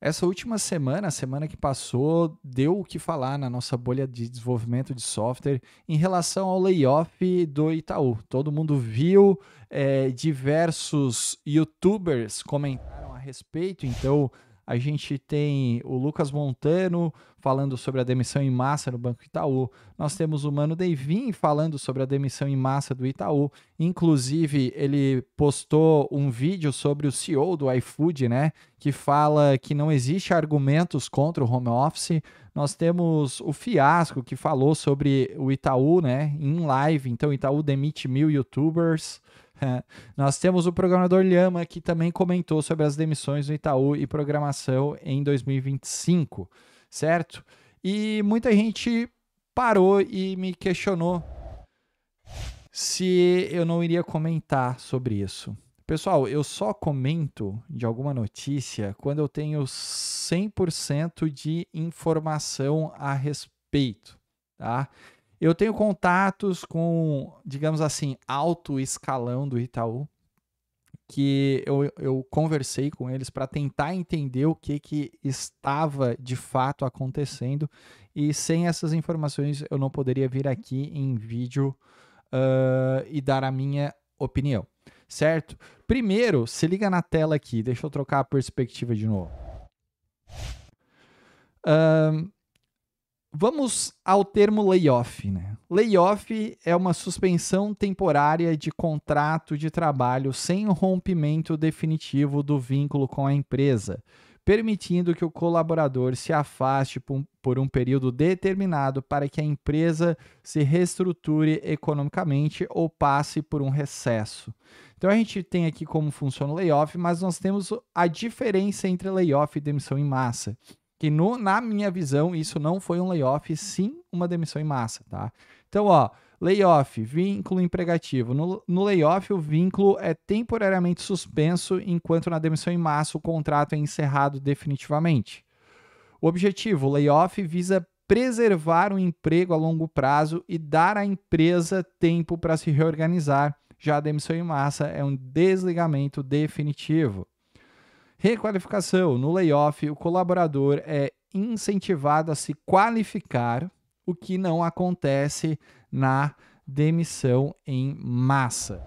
Essa última semana, a semana que passou, deu o que falar na nossa bolha de desenvolvimento de software em relação ao layoff do Itaú. Todo mundo viu, diversos YouTubers comentaram a respeito, então a gente tem o Lucas Montano falando sobre a demissão em massa no Banco Itaú, nós temos o Mano Deivin falando sobre a demissão em massa do Itaú, inclusive ele postou um vídeo sobre o CEO do iFood, né, que fala que não existe argumentos contra o home office. Nós temos o Fiasco, que falou sobre o Itaú, né, em live. Então, o Itaú demite 1.000 youtubers. Nós temos o programador Lhama, que também comentou sobre as demissões do Itaú e programação em 2025, certo? E muita gente parou e me questionou se eu não iria comentar sobre isso. Pessoal, eu só comento de alguma notícia quando eu tenho 100% de informação a respeito, tá? Eu tenho contatos com, digamos assim, alto escalão do Itaú, que eu conversei com eles para tentar entender o que estava de fato acontecendo, e sem essas informações eu não poderia vir aqui em vídeo e dar a minha opinião, certo? Primeiro, se liga na tela aqui, deixa eu trocar a perspectiva de novo. Vamos ao termo layoff, né? Layoff é uma suspensão temporária de contrato de trabalho sem rompimento definitivo do vínculo com a empresa, permitindo que o colaborador se afaste por um período determinado para que a empresa se reestruture economicamente ou passe por um recesso. Então a gente tem aqui como funciona o layoff, mas nós temos a diferença entre layoff e demissão em massa. Que na minha visão, isso não foi um layoff, sim uma demissão em massa, tá? Então, ó, layoff, vínculo empregativo. No layoff, o vínculo é temporariamente suspenso, enquanto na demissão em massa o contrato é encerrado definitivamente. O objetivo, o layoff, visa preservar o emprego a longo prazo e dar à empresa tempo para se reorganizar. Já a demissão em massa é um desligamento definitivo. Requalificação. No layoff, o colaborador é incentivado a se qualificar, o que não acontece na demissão em massa.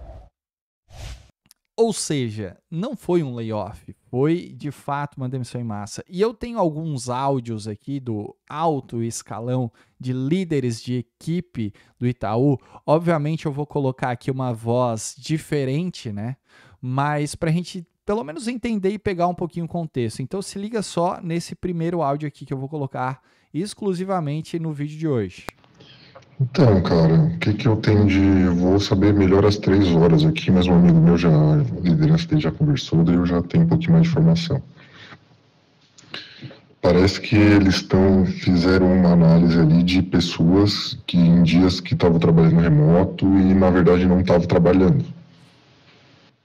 Ou seja, não foi um layoff, foi de fato uma demissão em massa. E eu tenho alguns áudios aqui do alto escalão de líderes de equipe do Itaú. Obviamente eu vou colocar aqui uma voz diferente, né? Mas para a gente pelo menos entender e pegar um pouquinho o contexto. Então se liga só nesse primeiro áudio aqui que eu vou colocar exclusivamente no vídeo de hoje. Então, cara, o que eu tenho de... Eu vou saber melhor às 3 horas aqui, mas um amigo meu já, a liderança dele já conversou, daí eu já tenho um pouquinho mais de informação. Parece que eles fizeram uma análise ali de pessoas que em dias que estavam trabalhando remoto e na verdade não estavam trabalhando.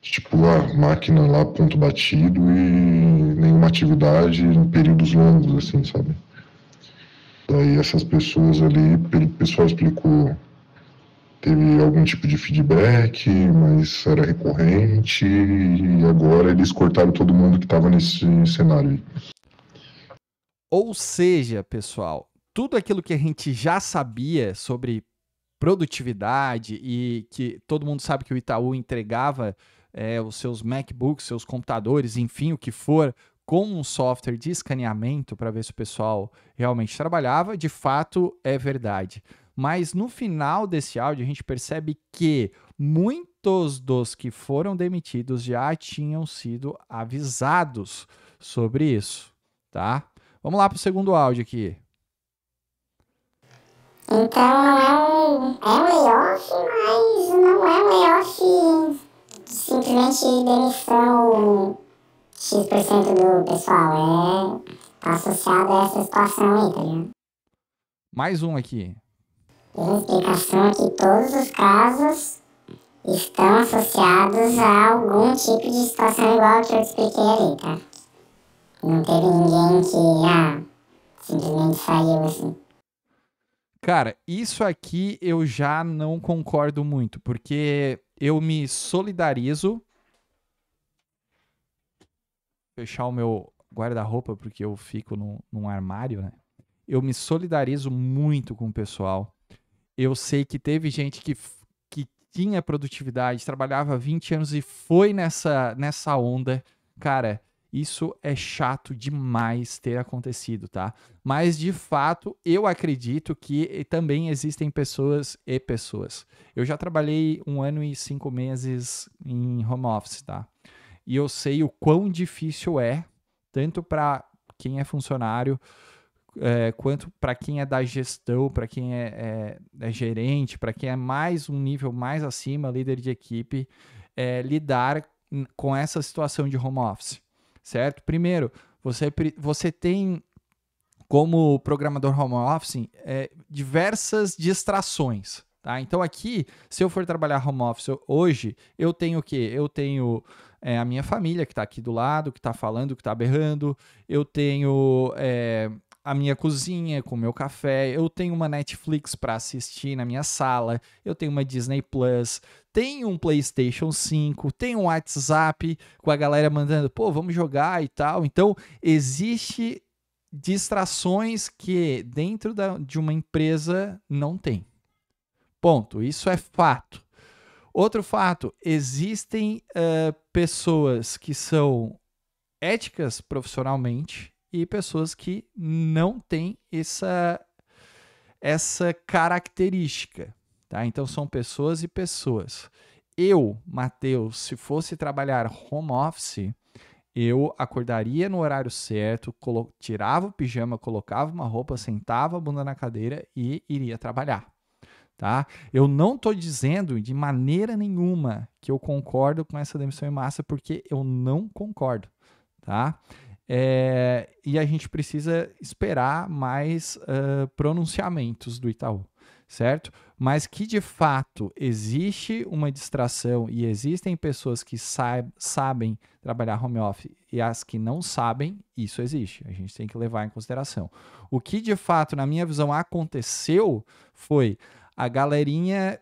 Tipo, a máquina lá, ponto batido e nenhuma atividade em períodos longos, assim, sabe? Daí essas pessoas ali, pelo que o pessoal explicou, teve algum tipo de feedback, mas era recorrente e agora eles cortaram todo mundo que estava nesse cenário aí. Ou seja, pessoal, tudo aquilo que a gente já sabia sobre produtividade e que todo mundo sabe que o Itaú entregava os seus MacBooks, seus computadores, enfim, o que for, com um software de escaneamento para ver se o pessoal realmente trabalhava, de fato é verdade. Mas no final desse áudio a gente percebe que muitos dos que foram demitidos já tinham sido avisados sobre isso, tá? Vamos lá para o segundo áudio aqui. Então é um layoff, mas não é um layoff simplesmente demissão X% do pessoal. Tá associado a essa situação aí, tá ligado? Mais um aqui. E a explicação é que todos os casos estão associados a algum tipo de situação igual que eu expliquei ali, tá? Não teve ninguém que simplesmente saiu assim. Cara, isso aqui eu já não concordo muito, porque eu me solidarizo. Fechar o meu guarda-roupa, porque eu fico num armário, né? Eu me solidarizo muito com o pessoal. Eu sei que teve gente que tinha produtividade, trabalhava 20 anos e foi nessa onda. Cara, isso é chato demais ter acontecido, tá? Mas, de fato, eu acredito que também existem pessoas e pessoas. Eu já trabalhei 1 ano e 5 meses em home office, tá? E eu sei o quão difícil é, tanto para quem é funcionário, quanto para quem é da gestão, para quem é gerente, para quem é mais um nível mais acima, líder de equipe, lidar com essa situação de home office, certo? Primeiro, você tem como programador home office diversas distrações, tá? Então aqui, se eu for trabalhar home office hoje, eu tenho o quê? Eu tenho a minha família que está aqui do lado, que está falando, que está berrando, eu tenho a minha cozinha com o meu café, eu tenho uma Netflix para assistir na minha sala, eu tenho uma Disney Plus, tenho um PlayStation 5, tenho um WhatsApp com a galera mandando, pô, vamos jogar e tal. Então, existe distrações que dentro de uma empresa não tem. Ponto. Isso é fato. Outro fato, existem pessoas que são éticas profissionalmente e pessoas que não têm essa característica, tá? Então são pessoas e pessoas. Eu, Matheus, se fosse trabalhar home office, eu acordaria no horário certo, tirava o pijama, colocava uma roupa, sentava a bunda na cadeira e iria trabalhar, tá? Eu não estou dizendo de maneira nenhuma que eu concordo com essa demissão em massa, porque eu não concordo, tá? E a gente precisa esperar mais pronunciamentos do Itaú, certo? Mas que de fato existe uma distração e existem pessoas que sabem trabalhar home office e as que não sabem, isso existe. A gente tem que levar em consideração. O que de fato, na minha visão, aconteceu foi a galerinha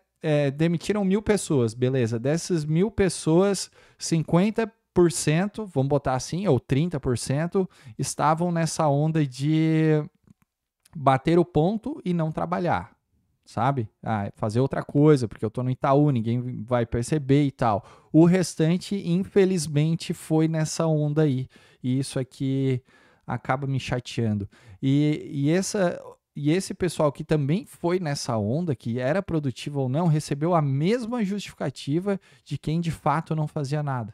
demitiram 1.000 pessoas, beleza? Dessas 1.000 pessoas, 50%, vamos botar assim, ou 30%, estavam nessa onda de bater o ponto e não trabalhar, sabe? Fazer outra coisa, porque eu tô no Itaú, ninguém vai perceber e tal. O restante, infelizmente, foi nessa onda aí. E isso aqui acaba me chateando. E esse pessoal que também foi nessa onda, que era produtivo ou não, recebeu a mesma justificativa de quem de fato não fazia nada.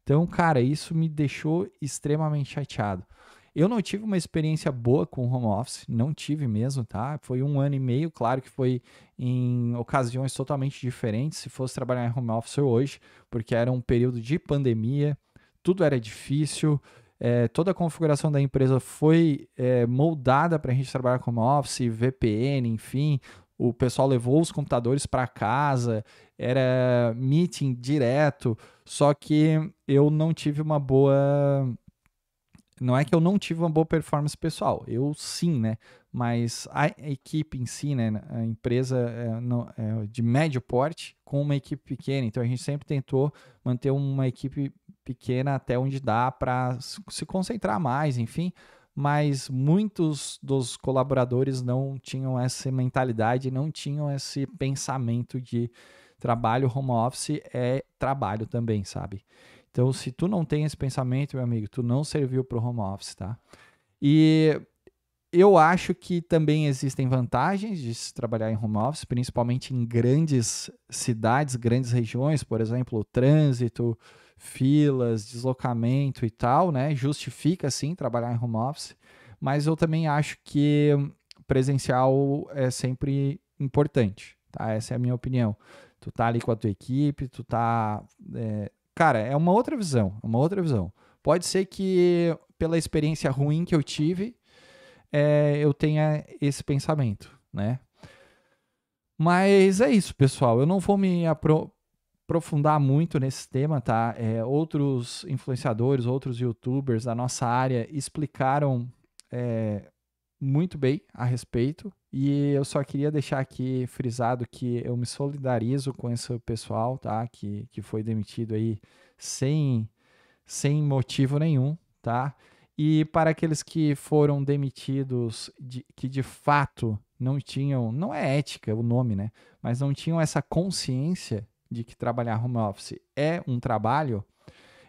Então, cara, isso me deixou extremamente chateado. Eu não tive uma experiência boa com home office, não tive mesmo, tá? Foi 1 ano e meio, claro que foi em ocasiões totalmente diferentes, se fosse trabalhar em home office hoje, porque era um período de pandemia, tudo era difícil, toda a configuração da empresa foi moldada para a gente trabalhar com home office, VPN, enfim, o pessoal levou os computadores para casa, era meeting direto, só que eu não tive uma boa... Não é que eu não tive uma boa performance pessoal, eu sim, né? Mas a equipe em si, né? A empresa é de médio porte com uma equipe pequena, então a gente sempre tentou manter uma equipe pequena até onde dá para se concentrar mais, enfim. Mas muitos dos colaboradores não tinham essa mentalidade, não tinham esse pensamento de trabalho home office é trabalho também, sabe? Então, se tu não tem esse pensamento, meu amigo, tu não serviu para o home office, tá? E eu acho que também existem vantagens de se trabalhar em home office, principalmente em grandes cidades, grandes regiões, por exemplo, trânsito, filas, deslocamento e tal, né? Justifica, sim, trabalhar em home office, mas eu também acho que presencial é sempre importante, tá? Essa é a minha opinião. Tu tá ali com a tua equipe, tu tá... Cara, é uma outra visão, Pode ser que pela experiência ruim que eu tive, eu tenha esse pensamento, né? Mas é isso, pessoal. Eu não vou me aprofundar muito nesse tema, tá? Outros influenciadores, outros youtubers da nossa área explicaram muito bem a respeito. E eu só queria deixar aqui frisado que eu me solidarizo com esse pessoal, tá? Que foi demitido aí sem motivo nenhum, tá? E para aqueles que foram demitidos, que de fato não tinham, não é ética o nome, né? Mas não tinham essa consciência de que trabalhar home office é um trabalho,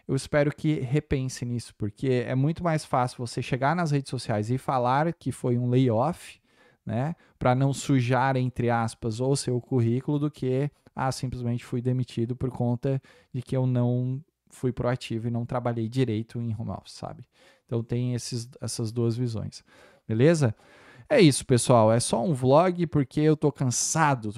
eu espero que repense nisso, porque é muito mais fácil você chegar nas redes sociais e falar que foi um layoff, né? Para não sujar, entre aspas, o seu currículo, do que, simplesmente fui demitido por conta de que eu não fui proativo e não trabalhei direito em home office, sabe? Então tem essas duas visões, beleza? É isso, pessoal. É só um vlog porque eu tô cansado,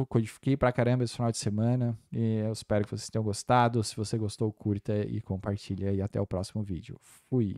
Codifiquei pra caramba esse final de semana e eu espero que vocês tenham gostado. Se você gostou, curta e compartilha. E até o próximo vídeo. Fui!